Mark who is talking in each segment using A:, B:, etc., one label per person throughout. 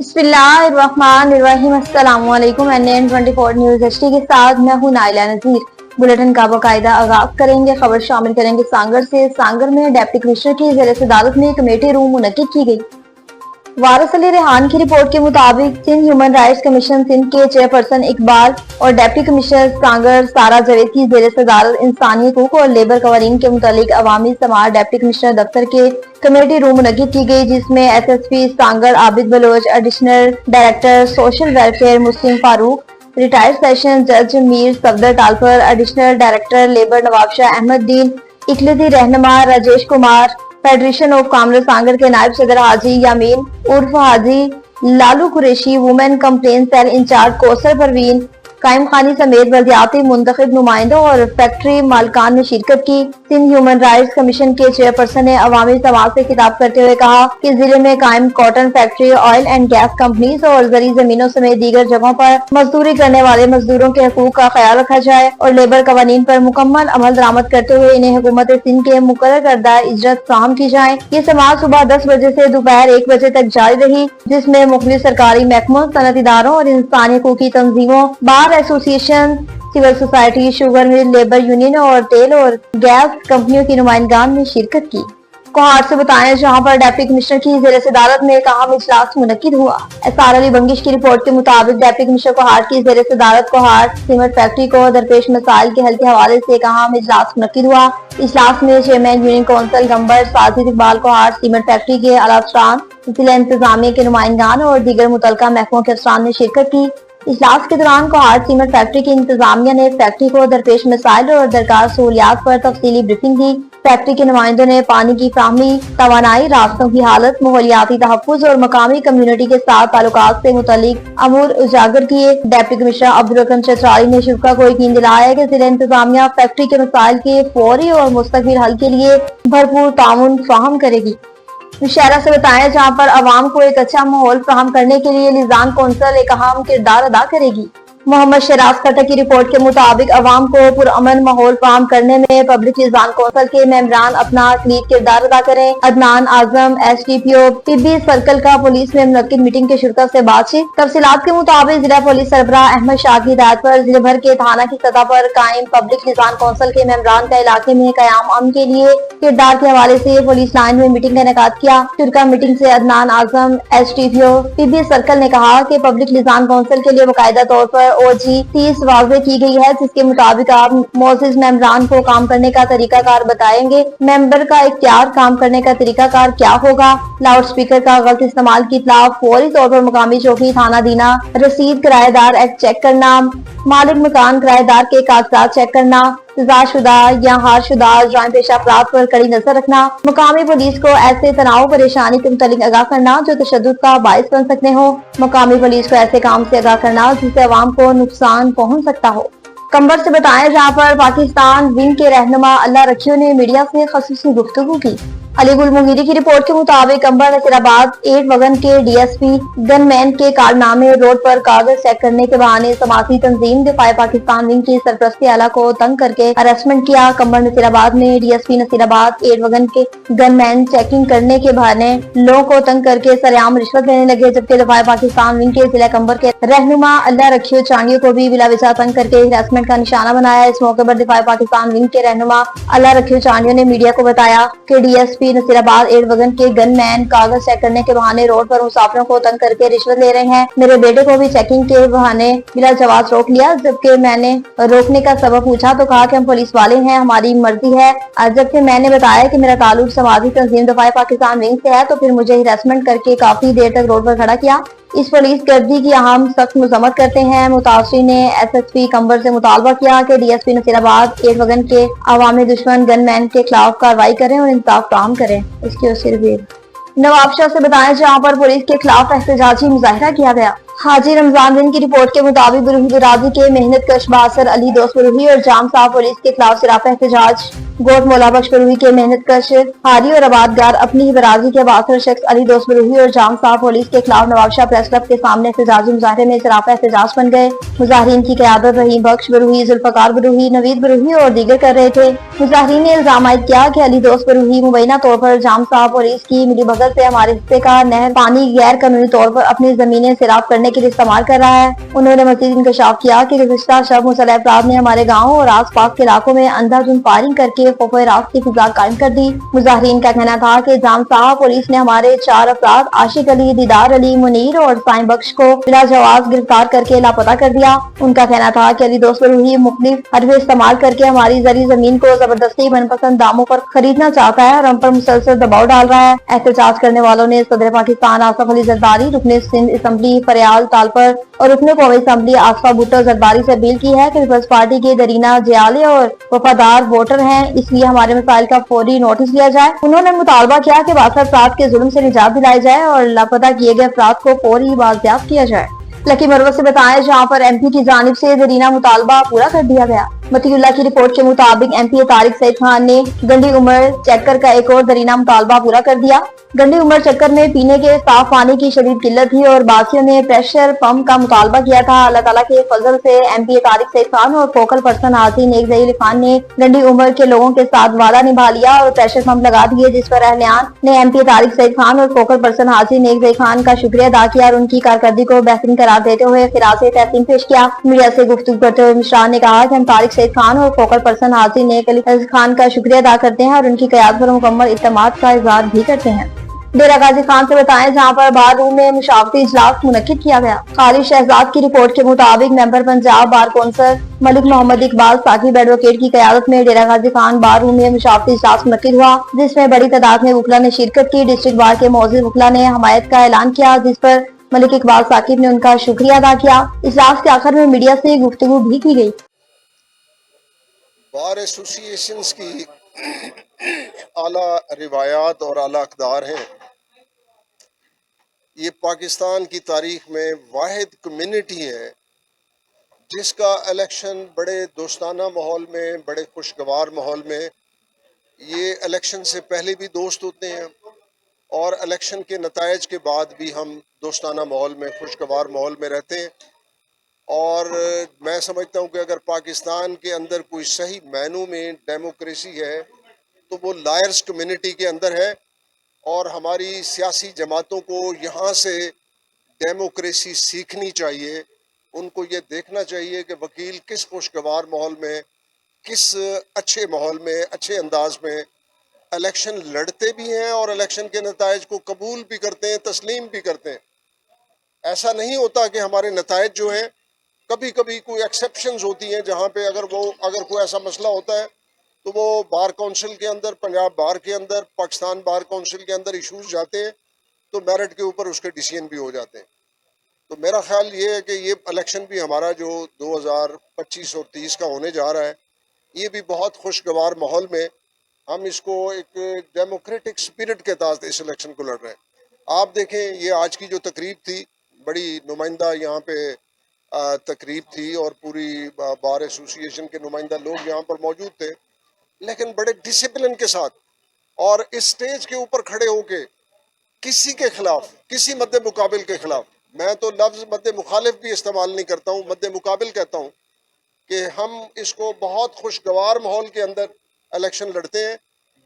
A: बिस्मिल्लाहिर्रहमानिर्रहीम। अस्सलाम वालेकुम। NN24 न्यूज़ HD के साथ मैं हूं नाइला नज़ीर। बुलेटिन का बाकायदा आगाज करेंगे। खबर शामिल करेंगे सांगर से। सांगर में डिप्टी कमिश्नर की ज़ेर सदारत में कमेटी रूम मुनक्किद की गई। वारिस अली रेहान की रिपोर्ट के मुताबिक Sindh human rights commission Sindh के चेयरपर्सन इकबाल और डिप्टी कमिश्नर सांगर सारा जावेद की ज़ेर सदारत इंसानी हकूक और लेबर कवानीन के मुतालिक अवामी समाअत डिप्टी कमिश्नर दफ्तर के कमेटी रूम मुनक्किद की गई, जिसमें SSP Sanghar Abid Baloch, additional director social welfare Muslim Farooq, retired session जज Mir Safdar Talpur, additional director labour Nawabshah Ahmed Din, इकलती रहनुमा Rajesh Kumar, federation of commerce Sanghar के नायब सदर हाजी यामीन उर्फ Haji Lalu Qureshi, women complaint cell in-charge Kausar Parveen, Qaim Khani समेत बल्दियाती मुंतखब नुमाइंदों और फैक्ट्री मालकान ने शिरकत की। सिंध ह्यूमन राइट्स कमीशन के चेयरपर्सन ने अवामी समाज से खिताब करते हुए कहा कि जिले में कायम cotton factory, oil and gas companies और जरी जमीनों समेत दीगर जगहों पर मजदूरी करने वाले मजदूरों के हकूक का ख्याल रखा जाए और लेबर कवानीन पर मुकम्मल अमल दरामद करते हुए इन्हें हुकूमत सिंध के मुकर्रर करदा इजरत फराहम की जाए। ये समाअत सुबह 10 बजे से दोपहर 1 बजे तक जारी रही, जिसमें मुख्तलिफ सरकारी महकमों, सनअती इदारों और इंसानी हकूकी तंजीमों, bar association, civil society, sugar mill, labour union और तेल और गैस कंपनियों की नुमाइंदगान ने शिरकत की। कोहाट से बताएं, जहां पर डिप्टी कमिश्नर की ज़ेर सदारत में अहम इजलास मुनक्किद हुआ। SR अली बंगिश की रिपोर्ट के मुताबिक डिप्टी कमिश्नर कोहाट की ज़ेर सदारत कोहाट सीमेंट फैक्ट्री को दरपेश मसाइल के हल के हवाले से अहम इजलास मुनक्किद हुआ। इजलास में chairman union council Gambar Sajid Iqbal, Kohat cement factory के आला अफसरान, जिला इंतजामिया के नुमाइंदान और दीगर मुतल्लिका महकमों के अफसरान ने शिरकत की। इजलास के दौरान कोहाट सीमेंट फैक्ट्री की इंतजामिया ने फैक्ट्री को दरपेश मसाइल और दरकार सहूलियात पर तफसीली ब्रीफिंग दी। फैक्ट्री के नुमाइंदों ने पानी की फ्राहमी, तवानाई, रास्तों की हालत, माहौलियाती तहफ्फुज और मकामी कम्युनिटी के साथ ताल्लुकात से मुतल्लिक अमूर उजागर किए। डिप्टी कमिश्नर अब्दुल अकरम चतराली ने शुरा को यकीन दिलाया कि जिला इंतजामिया फैक्ट्री के मसाइल के फौरी और मुस्तकिल हल के लिए भरपूर ताउन फराहम करेगी। शहरा से बताया, जहां पर अवाम को एक अच्छा माहौल फराहम करने के लिए लिजान कौंसिल एक अहम किरदार अदा करेगी। मोहम्मद शराज खट्टर की रिपोर्ट के मुताबिक अवाम को पुरअमन माहौल फराहम करने में पब्लिक लिजान कौंसिल के मेंबरान अपना क्लीद किरदार अदा करें। अदनान आजम SDPO टिब्बी सर्कल का पुलिस में मुनक्किद मीटिंग के शुरा से बातचीत। तफसीलात के मुताबिक जिला पुलिस सरबराह अहमद शाह की हिदायत पर जिले भर के थाना की सतह पर कायम पब्लिक लिजान कौंसिल के मेंबरान का इलाके में कयाम अमन के लिए किरदार के हवाले से पुलिस लाइन में मीटिंग का इनेकाद किया। शुरा मीटिंग से अदनान आजम SDPO टिब्बी सर्कल ने कहा कि पब्लिक लिजान कौंसिल के लिए बाकायदा तौर पर OG 30 वाज़े की गई है, जिसके मुताबिक आप मोअज़्ज़िज़ मेंबरान को काम करने का तरीकाकार बताएंगे। मेंबर का इख्तियार काम करने का तरीकाकार क्या होगा, लाउड स्पीकर का गलत इस्तेमाल की इत्तला फौरी तौर पर मुकामी चौकी थाना दीना, रसीद किराएदार एक्ट चेक करना, मालिक मकान किराएदार के कागजात चेक करना, सजाशुदा या हारशुदा जुर्म पेशा अफराद पर कड़ी नजर रखना, मुकामी पुलिस को ऐसे तनाव परेशानी के मुतालिक आगाह करना जो तशद्दुद का बायस बन सकते हो, मुकामी पुलिस को ऐसे काम से आगाह करना जिससे अवाम को नुकसान पहुंच सकता हो। कंबर से बताएं, जहां पर पाकिस्तान विंग के रहनुमा अल्लाह रखियो ने मीडिया से खसूसी गुफ्तगू की। अली गुल मुगीरी की रिपोर्ट के मुताबिक कंबर नसीराबाद 8 वगन के DSP गनमैन के कारनामे, रोड पर कागज चेक करने के बहाने समाजी तंजीम दिफाए पाकिस्तान विंग की सरपरस्ती आला को तंग करके अरेस्टमेंट किया। कंबर नसीराबाद में DSP नसीराबाद 8 वगन के गनमैन चेकिंग करने के बहाने लोगों को तंग करके सरेआम रिश्वत लेने लगे, जबकि दिफाए पाकिस्तान विंग के जिला कंबर के रहनुमा अल्लाह रखियो चांडियों को भी बिला वजह तंग करके हिरासमेंट का निशाना बनाया। इस मौके पर दिफाए पाकिस्तान विंग के रहनुमा अल्लाह रखियो चांडियों ने मीडिया को बताया कि DSP नसीराबाद 8 वगन के गनमैन कागज चेक करने के बहाने रोड पर मुसाफिरों को तंग करके रिश्वत ले रहे हैं। मेरे बेटे को भी चेकिंग के बहाने बिला जवाब रोक लिया, जबकि मैंने रोकने का सबब पूछा तो कहा कि हम पुलिस वाले हैं, हमारी मर्जी है। जबकि मैंने बताया कि मेरा ताल्लुक समाजी तंजीम दफाए पाकिस्तान विंग से है, तो फिर मुझे हिरासमेंट करके काफी देर तक रोड पर खड़ा किया। इस पुलिस गर्दी की हम सख्त मजम्मत करते हैं। मुतासरी ने SSP कंबर से मुतालबा किया कि DSP नसीराबाद 8 वगन के अवामी दुश्मन गनमैन के खिलाफ कार्रवाई करें और इंसाफ काम करें। इसकी सिर्फ नवाबशाह से बताएं, जहां पर पुलिस के खिलाफ एहतजाजी मुजाहिरा किया गया। हाजी रमजान दिन की रिपोर्ट के मुताबिक बरूही बिरादरी के मेहनत कश बासर अली दोस्त बरूही और जाम साहब पुलिस के खिलाफ सिराफा एहतजाज गोट मौला बख्श बरूही के मेहनत कश हारी और आबादगार अपनी ही बरादरी के बासर शख्स अली दोस्त बरूही और जाम साहब पुलिस के खिलाफ नवाबशाह प्रेस क्लब के सामने एहतजाजी मुजाहरे में सराफा एहतजाज बन गए। मुजाहिरीन की क़यादत रहीम बख्श बरूही, जुल्फ़कार बरूही, नवीद बरूही और दीगर कर रहे थे। मुजाहिरीन ने इल्जाम आयद किया कि अली दोस्त बरूही मुबैना तौर पर जाम साहब पुलिस की मिलीभगत से हमारे हिस्से का नहर पानी गैर कानूनी तौर पर अपनी जमीनें सैराब करने के लिए इस्तेमाल कर रहा है। उन्होंने मजीद इंकशाफ किया कि गुज़िश्ता शब मुसल्लह अफराद ने हमारे गाँव और आस पास के इलाकों में अंधाधुंध फायरिंग करके खौफ रात की फिजा कायम कर दी। मुजाहिरीन का कहना था कि जाम साहब पुलिस ने हमारे 4 अफराद आशिक अली, दीदार अली, मुनीर और साईं बख्श को बिला जवाब गिरफ्तार करके लापता कर दिया। उनका कहना था कि अली दोस्त बरूही मुख्तलिफ हरबे इस्तेमाल करके हमारी जरी जमीन को जबरदस्ती मनपसंद दामों पर खरीदना चाहता है और हम पर मुसलसल दबाव डाल रहा है। एहतजाज करने वालों ने सदर पाकिस्तान आसफ अली जरदारी, रुकने सिंध असम्बली फरियाल तालपर और रुकने कौमी असम्बली आसफा भुट्टो जरदारी से अपील की है कि पीपल्स पार्टी के दरीना जियाले और वफादार वोटर हैं, इसलिए हमारे मसाइल का फौरी नोटिस लिया जाए। उन्होंने मुतालबा किया कि बासर अफराद के जुल्म से निजात दिलाई जाए और लापता किए गए अफराद को फौरी बाजियाब किया जाए। लकी मरवत से बताएं, जहां पर एमपी की जानिब से जरीना मुतालबा पूरा कर दिया गया। मतीउल्लाह की रिपोर्ट के मुताबिक एमपी तारिक सईद खान ने गंडी उमर चक्कर का एक और दरीना मुतालबा पूरा कर दिया। गंडी उमर चक्कर में पीने के साफ पानी की शदीद किल्लत थी और बाकियों ने प्रेशर पंप का मुतालबा किया था। अल्लाह ताला के फजल से एमपी तारिक सईद खान और फोकल पर्सन हाजी नेक ज़हीर खान ने गंडी उमर के लोगों के साथ वादा निभा लिया और प्रेशर पंप लगा दिए, जिस पर अहलियान ने एमपी तारिक सईद खान और फोकल पर्सन हाजी नेक ज़हीर खान का शुक्रिया अदा किया और उनकी कारकर्दगी को बेहतरीन करार देते हुए खिरासे तहसीन पेश किया। मीडिया से गुफ्तगू करते हुए मिश्रा ने कहा कि हम तारिक सईद खान और फोकल पर्सन हाजी नेक अली खान का शुक्रिया अदा करते हैं और उनकी क़यादत पर मुकम्मल इत्मीनान का इज़हार भी करते हैं। डेरा गाजी खान से बताएं, जहां पर बार रूम में मुशावरती इजलास मुनक्किद किया गया। खालिद शहजाद की रिपोर्ट के मुताबिक member Punjab bar council Malik Mohammad Iqbal Saqib advocate की क़यादत में डेरा गाजी खान बार रूम में मुशावरती इजलास मुनक्किद हुआ, जिसमें बड़ी तादाद में वकला ने शिरकत की। डिस्ट्रिक्ट बार के मौजूद वकला ने हमायत का ऐलान किया, जिस पर मलिक इकबाल साकिब ने उनका शुक्रिया अदा किया। इजलास के आखिर में मीडिया से गुफ्तगू भी की गई।
B: बार एसोसिएशन की आला रिवायात और आला अक़दार हैं। ये पाकिस्तान की तारीख में वाहिद कम्युनिटी है जिसका इलेक्शन बड़े दोस्ताना माहौल में, बड़े खुशगवार माहौल में, ये इलेक्शन से पहले भी दोस्त होते हैं और इलेक्शन के नतायज के बाद भी हम दोस्ताना माहौल में, खुशगवार माहौल में रहते हैं। और मैं समझता हूँ कि अगर पाकिस्तान के अंदर कोई सही मायनों में डेमोक्रेसी है तो वो लायर्स कम्युनिटी के अंदर है और हमारी सियासी जमातों को यहाँ से डेमोक्रेसी सीखनी चाहिए। उनको ये देखना चाहिए कि वकील किस खुशगवार माहौल में, किस अच्छे माहौल में, अच्छे अंदाज में इलेक्शन लड़ते भी हैं और इलेक्शन के नतायज को कबूल भी करते हैं, तस्लीम भी करते हैं। ऐसा नहीं होता कि हमारे नतायज जो हैं, कभी कभी कोई एक्सेप्शंस होती हैं जहाँ पे अगर कोई ऐसा मसला होता है तो वो बार काउंसिल के अंदर, पंजाब बार के अंदर, पाकिस्तान बार काउंसिल के अंदर इशूज़ जाते हैं तो मेरिट के ऊपर उसके डिसीजन भी हो जाते हैं। तो मेरा ख्याल ये है कि ये इलेक्शन भी हमारा जो 2025 और 30 का होने जा रहा है, ये भी बहुत खुशगवार माहौल में हम इसको एक डेमोक्रेटिक स्पिरिट के तहत इस इलेक्शन को लड़ रहे हैं। आप देखें, ये आज की जो तकरीब थी, बड़ी नुमाइंदा यहाँ पे तकरीब थी और पूरी बार एसोसिएशन के नुमाइंदा लोग यहाँ पर मौजूद थे, लेकिन बड़े डिसिप्लिन के साथ और इस स्टेज के ऊपर खड़े होके किसी के खिलाफ, किसी मद्दे मुकाबिल के खिलाफ, मैं तो लफ्ज़ मद्दे मुखालिफ भी इस्तेमाल नहीं करता हूँ, मद्दे मुकाबिल कहता हूँ कि हम इसको बहुत खुशगवार माहौल के अंदर इलेक्शन लड़ते हैं,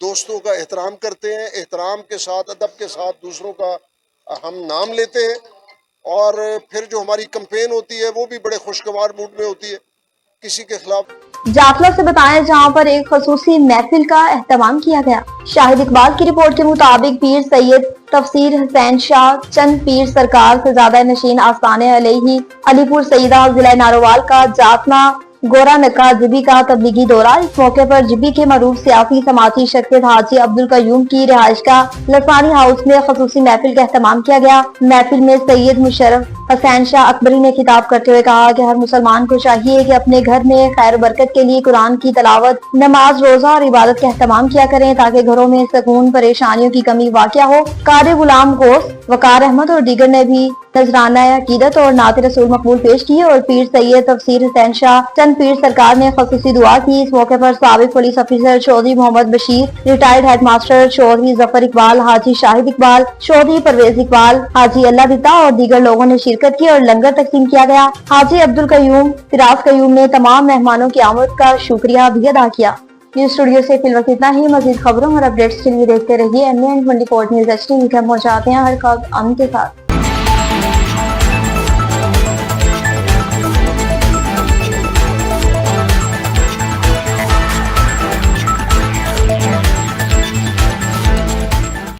B: दोस्तों का एहतराम करते हैं, एहतराम के साथ, अदब के साथ दूसरों का हम नाम लेते हैं और फिर जो हमारी कैंपेन होती है वो भी बड़े खुशगवार मूड में होती है किसी के खिलाफ।
A: जाफला से बताएं, जहां पर एक खसूसी महफिल का एहतमाम किया गया। शाहिद इकबाल की रिपोर्ट के मुताबिक पीर सैयद तफसीर हुसैन शाह चंद पीर सरकार सजादा नशीन आस्ताने अलैहि अलीपुर सईदा जिला नारोवाल का जाफना गोरा नक्का जिबी का तबलीगी दौरा। इस मौके पर जिबी के मरूफ सियासी समाजी शख्सियत हाजी अब्दुल कयूम की रिहाइश का लसानी हाउस में खसूसी महफिल का एहतमाम किया गया। महफिल में सैयद मुशर्रफ حسین شاہ اکبری نے خطاب کرتے ہوئے کہا کہ ہر مسلمان کو چاہیے کہ اپنے گھر میں خیر و برکت کے لیے قرآن کی تلاوت، نماز، روزہ اور عبادت کا اہتمام کیا کریں تاکہ گھروں میں سکون، پریشانیوں کی کمی واقع ہو۔ قاری غلام غوث، وقار احمد اور دیگر نے بھی نذرانہ عقیدت اور نعت رسول مقبول پیش کیے اور پیر سید تفسیر حسین شاہ چند پیر سرکار نے خصوصی دعا کی۔ اس موقع پر سابق پولیس افسر Chaudhry Muhammad Bashir, retired headmaster Chaudhry Zafar Iqbal, Haji Shahid Iqbal, Chaudhry Pervez Iqbal, حاجی اللہ دتا اور دیگر لوگوں نے شرکت کی اور لنگر تقسیم کیا گیا۔ حاجی عبدالقیوم فراز قیوم نے تمام مہمانوں کی آمد کا شکریہ بھی ادا کیا۔ نیوز اسٹوڈیو سے فی الوقت اتنا ہی۔ مزید خبروں اور اپڈیٹس کے لیے دیکھتے رہیے NN24 نیوز HD۔ ہم پہنچاتے ہیں ہر خبر امن کے ساتھ۔